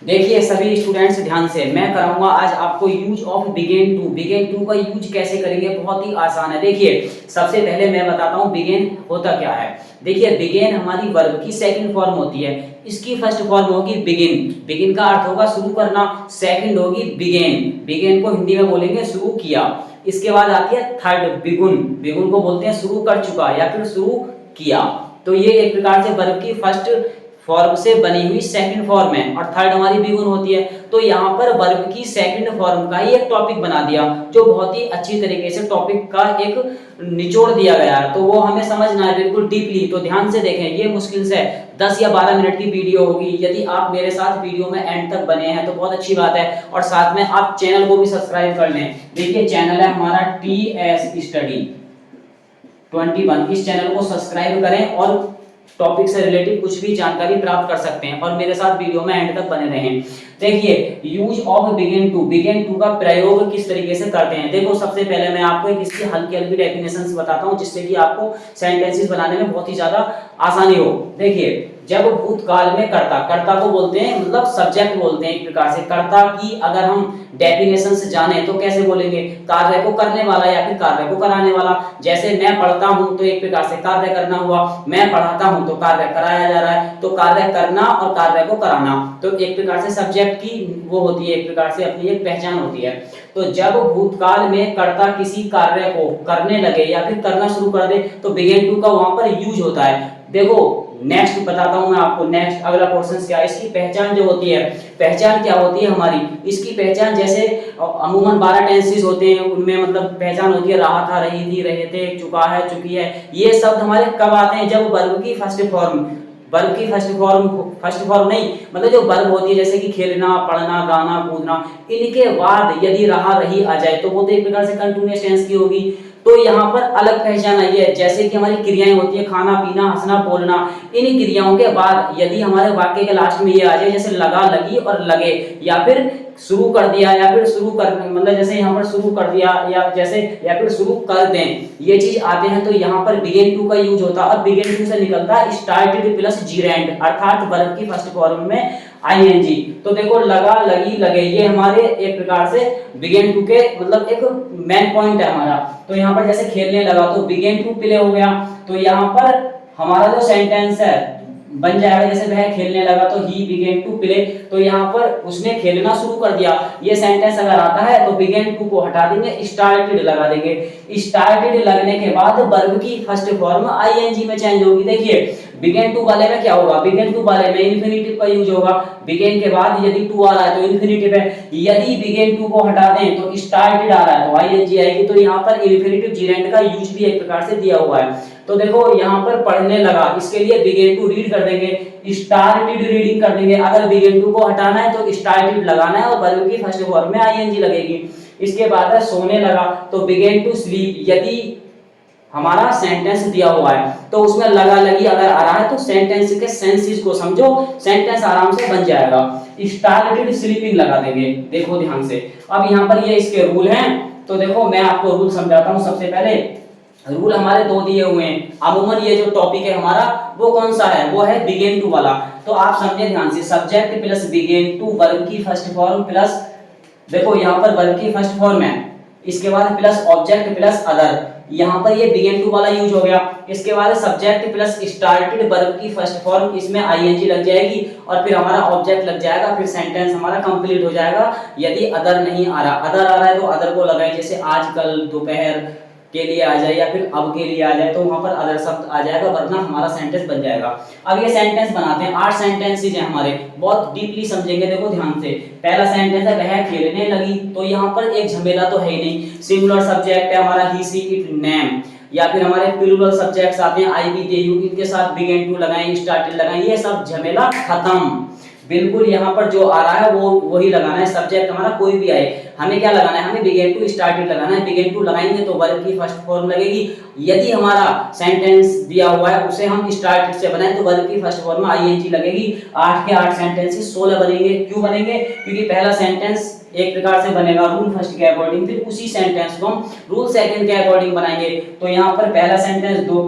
देखिए सभी स्टूडेंट्स ध्यान से, मैं कराऊंगा आज आपको use of begin to. Begin to का यूज कैसे करेंगे, बहुत ही आसान है। देखिए सबसे पहले मैं बताता हूँ बिगेन होता क्या है। देखिए बिगेन हमारी वर्ब की सेकंड फॉर्म होती है, इसकी फर्स्ट फॉर्म होगी बिगिन। बिगिन का अर्थ होगा शुरू करना, सेकंड होगी बिगेन। बिगेन को हिंदी में बोलेंगे शुरू किया। इसके बाद आती है थर्ड बिगुन। बिगुन को बोलते हैं शुरू कर चुका या फिर शुरू किया। तो ये एक प्रकार से वर्ब की फर्स्ट फॉर्म से बनी हुई सेकंड फॉर्म है और थर्ड हमारी बिगुन होती है। तो यहाँ पर वर्ब की सेकंड फॉर्म का ही एक टॉपिक बना दिया, जो बहुत ही अच्छी तरीके से टॉपिक का एक निचोड़ दिया गया है। तो वो हमें समझना है बिल्कुल डीपली। तो ध्यान से देखें, ये मुश्किल से 10 या 12 मिनट की वीडियो होगी। यदि आप मेरे साथ वीडियो में एंड तक बने हैं तो बहुत अच्छी बात है, और साथ में आप चैनल को भी सब्सक्राइब कर लें। देखिए चैनल है हमारा TS स्टडी 21। इस चैनल को सब्सक्राइब करें और टॉपिक से रिलेटेड कुछ भी जानकारी प्राप्त कर सकते हैं, और मेरे साथ वीडियो में एंड तक बने रहें। देखिए use of begin to, begin to का प्रयोग किस तरीके से करते हैं। देखो सबसे पहले मैं आपको एक इसकी हल्की हल्की डेफिनेशंस बताता हूं, जिससे कि आपको सेंटेंसेस बनाने में बहुत ही ज्यादा आसानी हो। देखिए जब भूतकाल में कर्ता, कर्ता को बोलते हैं मतलब सब्जेक्ट बोलते हैं एक प्रकार से। कर्ता की अगर हम डेफिनेशन से जाने तो कैसे बोलेंगे, कार्य को करने वाला या फिर कार्य को कराने वाला। जैसे मैं पढ़ता हूं तो एक प्रकार से कार्य करना हुआ, मैं पढ़ाता हूं तो कार्य कराया जा रहा है। तो कार्य करना और कार्य को कराना तो एक प्रकार से सब्जेक्ट की वो होती है, एक प्रकार से अपनी एक पहचान होती है। तो जब भूतकाल में कर्ता किसी कार्य को करने लगे या फिर करना शुरू कर दे तो बिगिन टू का वहां पर यूज होता है। देखो नेक्स्ट बताता हूं मैं आपको, नेक्स्ट अगला क्वेश्चन क्या है। इसकी पहचान जो होती है, पहचान क्या होती है हमारी, इसकी पहचान जैसे अमूमन 12 टेंसेस होते हैं, उनमें मतलब पहचान होती है रहा था, रही थी, रहे थे, चुका है, चुकी है। ये शब्द हमारे कब आते हैं, जब वर्ब की फर्स्ट फॉर्म, वर्ब की फर्स्ट फॉर्म नहीं मतलब जो वर्ब होती है जैसे कि खेलना, पढ़ना, गाना, कूदना, इनके बाद यदि रहा, रही आ जाए तो वो तो एक प्रकार से कंटीन्यूअस टेंस की होगी। तो यहाँ पर अलग पहचान आई है, जैसे कि हमारी क्रियाएं होती है खाना, पीना, हंसना, बोलना। इन क्रियाओं के बाद यदि हमारे वाक्य के लास्ट में ये आ जाए, जैसे लगा, लगी और लगे, या फिर शुरू कर दिया या फिर शुरू कर मतलब जैसे यहाँ पर शुरू कर दिया या जैसे या फिर शुरू कर दें, ये चीज आते हैं तो यहाँ पर बिगिन टू का यूज होता है। और बिगिन टू से निकलता है स्टार्टेड प्लस जीरेंड, अर्थात वर्ब की फर्स्ट फॉर्म में आईएनजी। तो देखो लगा, लगी, लगे, ये हमारे एक प्रकार से बिगिन टू के मतलब एक मेन पॉइंट है हमारा। तो यहाँ पर जैसे खेलने लगा तो बिगिन टू प्ले हो गया। तो यहाँ पर हमारा जो सेंटेंस है बन जाएगा, जैसे वह खेलने लगा तो ही बिगेन टू प्ले। तो यहाँ पर उसने खेलना शुरू कर दिया। ये सेंटेंस अगर आता है तो बिगेन टू को हटा देंगे, स्टार्टेड लगा देंगे। स्टार्टेड लगने के बाद वर्ब की फर्स्ट फॉर्म आईएनजी में चेंज होगी। देखिए बिगेन टू वाले में क्या होगा, बिगेन टू वाले में इन्फिनिटिव का यूज होगा। बिगेन के बाद यदि टू आ रहा है तो इन्फिनिटिव है। यदि बिगेन टू को हटा दें तो स्टार्टेड आ रहा है तो आईएनजी आएगी। तो यहाँ पर इन्फिनिटिव जीरेंड का यूज भी एक प्रकार से दिया हुआ है। तो देखो यहाँ पर पढ़ने लगा, इसके लिए बिगेन टू रीड कर देंगे, स्टार्टेड रीडिंग कर देंगे। अगर बिगेन टू को हटाना है तो स्टार्टेड लगाना है और वर्ब की फर्स्ट फॉर्म में आईएनजी लगेगी। इसके बाद है सोने लगा तो बिगेन टू स्लीप। यदि हमारा सेंटेंस दिया हुआ है तो उसमें लगा, लगी अगर आ रहा है तो सेंटेंस के सेंसेस को समझो, सेंटेंस आराम से बन जाएगा। स्टार्टेड स्लीपिंग लगा देंगे। देखो ध्यान से, अब यहाँ पर ये इसके रूल हैं। तो देखो मैं आपको रूल समझाता हूँ। सबसे पहले रूल हमारे दो दिए हुए हैं। अमूमन ये जो टॉपिक है हमारा वो कौन सा है, वो है बिगेन टू वाला। तो आप समझे ध्यान से, subject plus begin to verb की फर्स्ट फॉर्म प्लस, देखो यहाँ पर वर्ब की फर्स्ट फॉर्म है, इसके बाद प्लस ऑब्जेक्ट प्लस अदर, यहाँ पर ये बिगेन टू वाला यूज हो गया। इसके बाद सब्जेक्ट प्लस स्टार्टेड वर्ब की फर्स्ट फॉर्म, इसमें आईएनजी लग जाएगी और फिर हमारा ऑब्जेक्ट लग जाएगा, फिर सेंटेंस हमारा कंप्लीट हो जाएगा। यदि अदर नहीं आ रहा, अदर आ रहा है तो अदर को लगाएं, जैसे आजकल, दोपहर के लिए आ जाए या फिर अब के लिए आ जाए तो वहां पर अदर शब्द आ जाएगा, वरना हमारा सेंटेंस बन जाएगा। अब ये सेंटेंस बनाते हैं। 8 सेंटेंसेस हैं हमारे, बहुत डीपली समझेंगे। देखो ध्यान से, पहला सेंटेंस है वह खेलने लगी। तो यहाँ पर एक झमेला तो है ही नहीं, सिंगुलर सब्जेक्ट है हमारा ही, सी, इट, नेम, या फिर हमारे प्लूरल सब्जेक्ट्स आते हैं आई, वी, दे, यू, इनके साथ बिगिन टू लगाएं, स्टार्टेड लगाएं, ये सब झमेला खत्म। बिल्कुल यहाँ पर जो आ रहा है वो वही लगाना है। सब्जेक्ट हमारा कोई भी आए, हमें क्या लगाना है, हमें बिगिन टू स्टार्टेड लगाना है। बिगिन टू लगाएंगे तो वर्ब की फर्स्ट फॉर्म लगेगी। यदि हमारा सेंटेंस दिया हुआ है उसे हम स्टार्टेड से बनाएं तो वर्ब की फर्स्ट फॉर्म में आईएनजी लगेगी। 8 के 8 सेंटेंसेस 16 बनेंगे। क्यों बनेंगे, क्योंकि पहला सेंटेंस एक प्रकार से बनेगा रूल फर्स्ट के अकॉर्डिंग, फिर उसी सेंटेंस को हम रूल सेकंड के अकॉर्डिंग बनाएंगे। तो यहाँ पर पहला सेंटेंस दो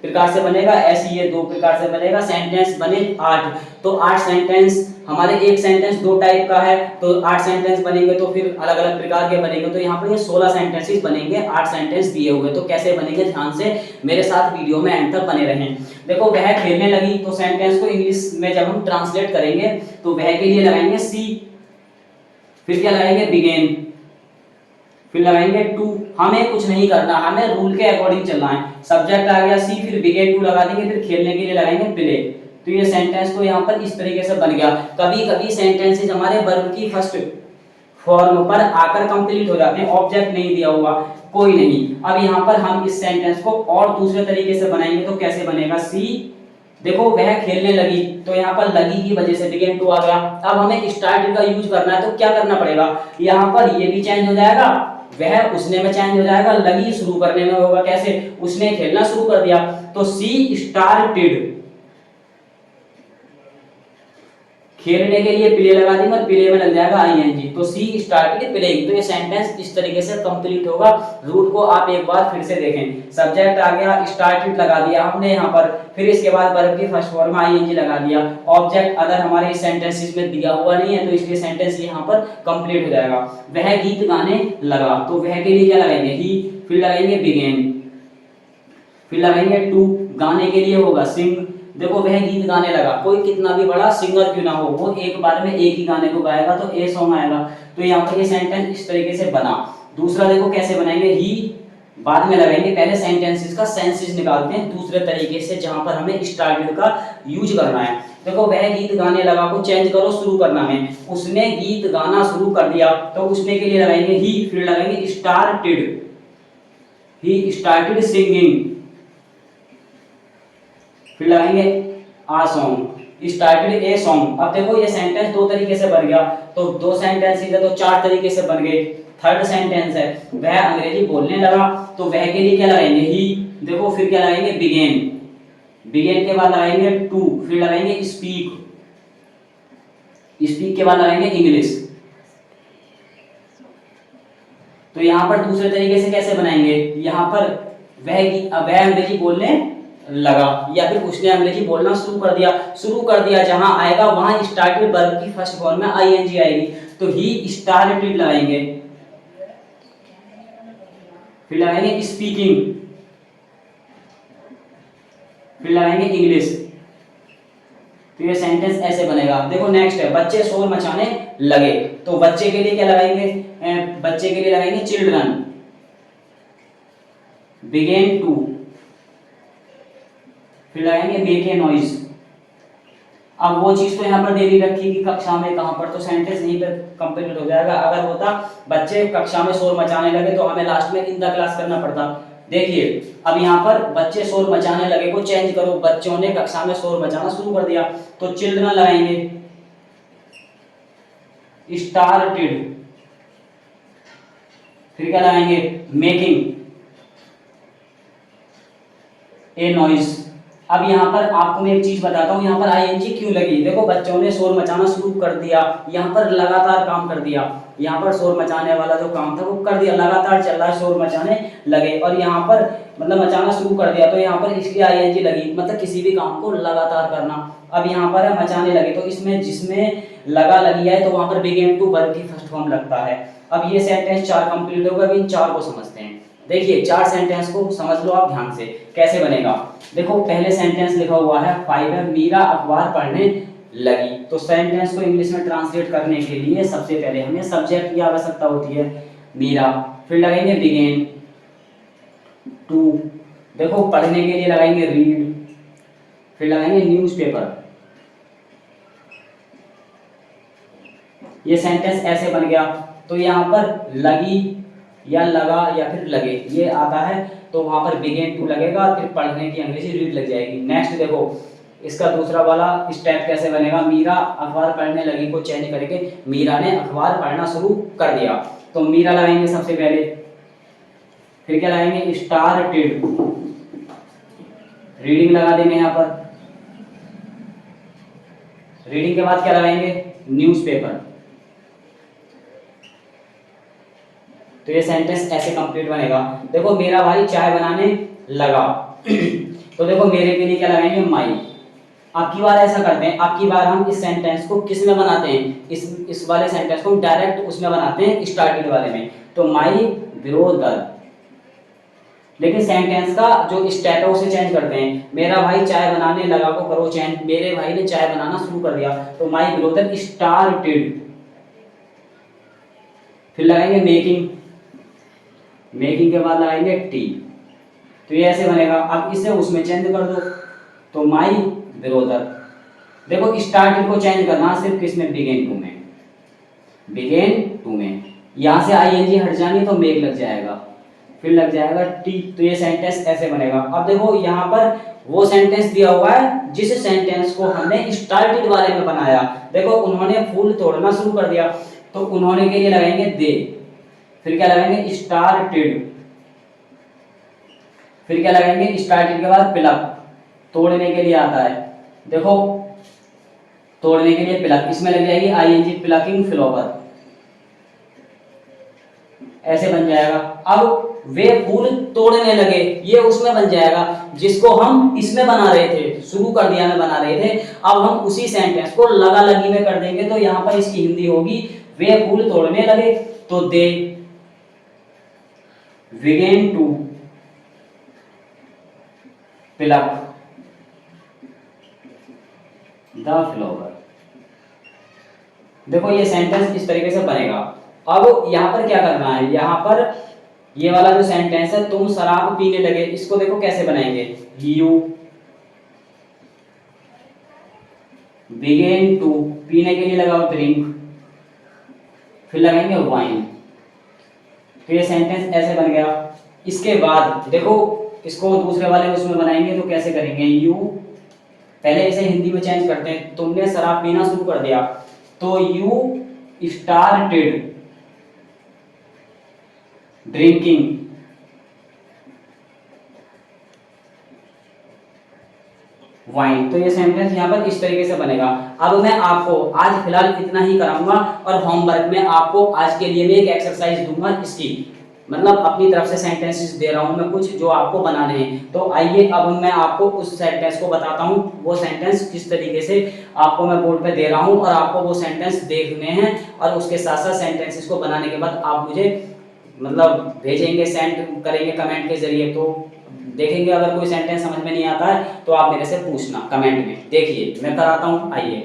प्रकार से बनेगा, ऐसे ये 2 प्रकार से बनेगा, सेंटेंस बने 8। तो 8 सेंटेंस हमारे, एक सेंटेंस 2 टाइप का है तो 8 सेंटेंस बनेंगे, तो फिर अलग अलग प्रकार के बनेंगे। तो यहाँ पर ये 16 सेंटेंसेस बनेंगे, 8 सेंटेंस दिए हुए। तो कैसे बनेंगे, ध्यान से मेरे साथ वीडियो में एंड तक बने रहें। देखो, वह खेलने लगी, तो सेंटेंस को इंग्लिश में जब हम ट्रांसलेट करेंगे तो वह के लिए लगाएंगे सी, फिर क्या लगाएंगे, बिगेन, फिर लगाएंगे टू। हमें कुछ नहीं करना, हमें रूल के अकॉर्डिंग चलना है। सब्जेक्ट आ गया सी, फिर बिगेन टू लगा देंगे, फिर खेलने के लिए लगाएंगे प्ले। तो ये सेंटेंस तो यहाँ पर इस तरीके से बन गया। कभी कभी सेंटेंसेज हमारे वर्ब की फर्स्ट फॉर्म पर आकर कंप्लीट हो जाते हैं, ऑब्जेक्ट नहीं दिया हुआ, कोई नहीं। अब यहाँ पर हम इस सेंटेंस को और दूसरे तरीके से बनाएंगे। तो कैसे बनेगा, सी, देखो वह खेलने लगी, तो यहाँ पर लगी की वजह से बिगेन टू आ गया। अब हमें स्टार्टेड का यूज करना है, तो क्या करना पड़ेगा, यहाँ पर ये भी चेंज हो जाएगा, वह उसने में चेंज हो जाएगा, लगी शुरू करने में होगा। कैसे, उसने खेलना शुरू कर दिया, तो सी स्टार्टेड, खेलने के लिए प्ले लगा देंगे और प्ले में लग जाएगा आईएनजी, तो सी स्टार्टेड प्लेइंग। तो ये सेंटेंस इस तरीके से कंप्लीट होगा। रूट को आप एक बार फिर से देखें। सब्जेक्ट आ गया, स्टार्टेड लगा दिया हमने यहाँ पर, फिर इसके बाद वर्ब की फर्स्ट फॉर्म आईएनजी लगा दिया। ऑब्जेक्ट अदर हमारे इस सेंटेंसेस में दिया हुआ नहीं है, तो इसलिए सेंटेंस यहाँ पर कंप्लीट हो जाएगा। वह गीत गाने लगा, तो वह के लिए क्या लगाएंगे, ही, फिर लगाएंगे बिगेन, फिर लगाएंगे टू, गाने के लिए होगा सिंग। देखो, वह गीत गाने लगा, कोई कितना भी बड़ा सिंगर क्यों ना हो, वो एक बार में एक ही गाने को गाएगा, तो ए सॉन्ग आएगा। तो यहाँ पर ये सेंटेंस इस तरीके से बना। दूसरा देखो कैसे बनाएंगे, ही बाद में लगाएंगे, पहले सेंटेंसेस का सेंसेस निकालते हैं दूसरे तरीके से, जहां पर हमें स्टार्टेड का यूज करना है। देखो, वह गीत गाने लगा को चेंज करो, शुरू करना है, उसने गीत गाना शुरू कर दिया, तो उसने के लिए लगाएंगे ही, फिर लगाएंगे स्टार्टेड, ही स्टार्टेड सिंगिंग, फिर लगाएंगे आ सॉन्ग, स्टार्टेड ए सॉन्ग। अब देखो, ये सेंटेंस 2 तरीके से बन गया, तो 2 सेंटेंस है तो 4 तरीके से बन गए। थर्ड सेंटेंस है, वह अंग्रेजी बोलने लगा, तो वह के लिए क्या लगाएंगे, ही। देखो, फिर क्या लगाएंगे, बिगेन, बिगेन के बाद लगाएंगे टू, फिर लगाएंगे स्पीक, स्पीक के बाद लगाएंगे इंग्लिश। तो यहाँ पर दूसरे तरीके से कैसे बनाएंगे, यहाँ पर वह अंग्रेजी बोलने लगा, या फिर उसने अंग्रेजी बोलना शुरू कर दिया, जहां आएगा वहां स्टार्टेड वर्ब की फर्स्ट फॉर्म में आईएनजी आएगी, तो ही स्टार्टेड लगाएंगे, फिर लगाएंगे स्पीकिंग, फिर लगाएंगे इंग्लिश। तो ये सेंटेंस ऐसे बनेगा। देखो नेक्स्ट है, बच्चे शोर मचाने लगे, तो बच्चे के लिए क्या लगाएंगे, बच्चे के लिए लगाएंगे चिल्ड्रन, बिगेन टू, फिर लगाएंगे मेक ए नॉइज। अब वो चीज तो यहाँ पर दे दी रखी कि कक्षा में कहां पर, तो सेंटेंस यहीं पर कंप्लीट हो जाएगा। अगर होता बच्चे कक्षा में शोर मचाने लगे, तो हमें लास्ट में इन द क्लास करना पड़ता। देखिए, अब यहाँ पर बच्चे शोर मचाने लगे को चेंज करो, बच्चों ने कक्षा में शोर मचाना शुरू कर दिया, तो चिल्ड्रन लगाएंगे, स्टार्टेड, फिर क्या लगाएंगे, मेकिंग ए नॉइज। अब यहाँ पर आपको मैं एक चीज बताता हूँ, यहाँ पर आईएनजी क्यों लगी। देखो, बच्चों ने शोर मचाना शुरू कर दिया, यहाँ पर लगातार काम कर दिया, यहाँ पर शोर मचाने वाला जो काम था वो कर दिया, लगातार चल रहा है, शोर मचाने लगे, और यहाँ पर मतलब मचाना शुरू कर दिया, तो यहाँ पर इसलिए आईएनजी लगी, मतलब किसी भी काम को लगातार करना। अब यहाँ पर है मचाने लगे, तो इसमें जिसमें लगा लगी है, तो वहां पर बिगेन टू वर्ब की फर्स्ट फॉर्म लगता है। अब ये सेंटेंस 4 कंप्लीट होगा, इन 4 को समझते हैं। देखिए, 4 सेंटेंस को समझ लो आप ध्यान से, कैसे बनेगा। देखो, पहले सेंटेंस लिखा हुआ है 5 है, मीरा अखबार पढ़ने लगी, तो सेंटेंस को इंग्लिश में ट्रांसलेट करने के लिए सबसे पहले हमें सब्जेक्ट की आवश्यकता होती है, मीरा, फिर लगाएंगे बिगेन टू, देखो पढ़ने के लिए लगाएंगे रीड, फिर लगाएंगे न्यूज़पेपर। ये सेंटेंस ऐसे बन गया। तो यहाँ पर लगी या लगा या फिर लगे ये आता है, तो वहां पर बिगेन टू लगेगा, फिर पढ़ने की अंग्रेजी रीड लग जाएगी। नेक्स्ट देखो, इसका दूसरा वाला स्टेप कैसे बनेगा, मीरा अखबार पढ़ने लगी को चेंज करके मीरा ने अखबार पढ़ना शुरू कर दिया, तो मीरा लगाएंगे सबसे पहले, फिर क्या लगाएंगे, स्टार्टेड, रीडिंग लगा देंगे यहाँ पर, रीडिंग के बाद क्या लगाएंगे, न्यूज़पेपर। तो ये सेंटेंस ऐसे कंप्लीट बनेगा। देखो, मेरा भाई चाय बनाने लगा तो देखो मेरे के लिए क्या लगाएंगे, माई। अब की बार ऐसा करते हैं, अब की बार हम इस सेंटेंस को किस में बनाते हैं, इस वाले सेंटेंस को हम डायरेक्ट उसमें बनाते हैं, स्टार्टिंग वाले में। तो माई ब्रोदर, लेकिन सेंटेंस का जो स्टेटस उसे चेंज करते हैं। मेरा भाई चाय बनाने लगा को करो चेंज, मेरे भाई ने चाय बनाना शुरू कर दिया। तो माई ब्रोदर स्टार्टेड। फिर लगाएंगे मेकिंग, मेकिंग के बाद लगाएंगे टी। तो ये ऐसे बनेगा। अब इसे उसमें चेंज कर दो, तो माई ब्रोदर। देखो स्टार्टिंग को चेंज करना सिर्फ किसमें, बिगेन टू में, बिगेन टू में। यहां से आईएनजी हट जानी तो मेक लग जाएगा, फिर लग जाएगा टी। तो ये सेंटेंस ऐसे बनेगा। अब देखो यहाँ पर वो सेंटेंस दिया हुआ है जिस सेंटेंस को हमने स्टार्टेड वाले में बनाया। देखो उन्होंने फूल तोड़ना शुरू कर दिया, तो उन्होंने के लिए लगाएंगे दे। फिर क्या लगाएंगे, स्टार्टेड। फिर क्या लगाएंगे, स्टार्टेड के बाद प्लक, तोड़ने के लिए आता है। देखो तोड़ने के लिए प्लक, इसमें लग जाएगी आईएनजी, प्लकिंग फ्लावर, ऐसे बन जाएगा। अब वे फूल तोड़ने लगे, ये उसमें बन जाएगा जिसको हम इसमें बना रहे थे, शुरू कर दिया में बना रहे थे। अब हम उसी सेंटेंस को लगा लगी में कर देंगे, तो यहाँ पर इसकी हिंदी होगी वे फूल तोड़ने लगे, तो they begin to pluck the flower. देखो ये सेंटेंस इस तरीके से बनेगा। अब यहाँ पर क्या करना है, यहाँ पर ये वाला जो सेंटेंस है, तुम शराब पीने लगे, इसको देखो कैसे बनाएंगे, यू बिगेन टू, पीने के लिए लगाओ ड्रिंक, फिर लगाएंगे वाइन। तो ये सेंटेंस ऐसे बन गया। इसके बाद देखो इसको दूसरे वाले उसमें बनाएंगे तो कैसे करेंगे, यू, पहले इसे हिंदी में चेंज करते हैं। तुमने शराब पीना शुरू कर दिया, तो यू स्टार्टेड ड्रिंकिंग वाइन। तो ये सेंटेंस यहाँ पर इस तरीके से बनेगा। अब मैं आपको आज फिलहाल इतना ही कराऊंगा, और होमवर्क में आपको आज के लिए मैं एक एक्सरसाइज दूंगा इसकी, मतलब अपनी तरफ से सेंटेंसेस दे रहा हूं मैं कुछ जो आपको बनाने हैं। तो आइए अब मैं आपको उस सेंटेंस को बताता हूं, वो सेंटेंस किस तरीके से आपको मैं बोर्ड पे दे रहा हूं, और आपको वो सेंटेंस देखने हैं, और उसके साथ साथ सेंटेंसेस को बनाने के बाद आप मुझे मतलब भेजेंगे, सेंड करेंगे कमेंट के जरिए। तो देखेंगे अगर कोई सेंटेंस समझ में नहीं आता है तो आप मेरे से पूछना कमेंट में। देखिए मैं कराता हूँ, आइए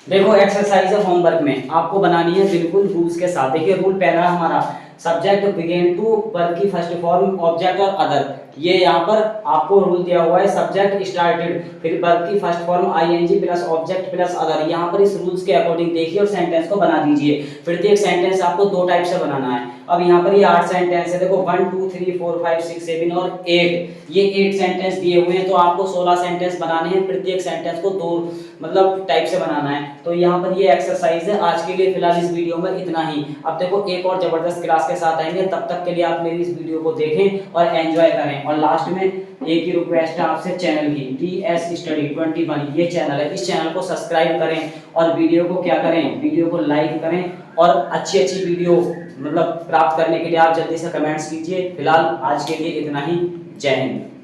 देखो एक्सरसाइज है होमवर्क में, आपको बनानी है बिल्कुल रूल्स के साथ। देखिए रूल पहला हमारा, सब्जेक्ट बिगेन टू, वर्ब की फर्स्ट फॉर्म, ऑब्जेक्ट और अदर। ये यहाँ पर आपको रूल दिया हुआ है, सब्जेक्ट स्टार्टेड, फिर वर्ब की first form ING plus object plus other. यहाँ पर इस रूल्स के अकॉर्डिंग देखिए और सेंटेंस को बना दीजिए। प्रत्येक सेंटेंस आपको दो टाइप से बनाना है। अब यहाँ पर ये 8 सेंटेंस है, देखो 1 2 3 4 5 6 7 और 8, ये 8 सेंटेंस दिए हुए हैं। तो आपको 16 सेंटेंस बनाने हैं, प्रत्येक सेंटेंस को दो मतलब टाइप से बनाना है। तो यहाँ पर ये एक्सरसाइज है। आज के लिए फिलहाल इस वीडियो में इतना ही। अब देखो एक और जबरदस्त क्लास के साथ आएंगे, तब तक के लिए आप मेरी इस वीडियो को देखें और एंजॉय करें। और लास्ट में एक ही रिक्वेस्ट है आपसे, चैनल की TS स्टडी 21 ये चैनल है, इस चैनल को सब्सक्राइब करें और वीडियो को क्या करें, वीडियो को लाइक करें, और अच्छी अच्छी वीडियो मतलब प्राप्त करने के लिए आप जल्दी से कमेंट्स कीजिए। फिलहाल आज के लिए इतना ही। जय हिंद।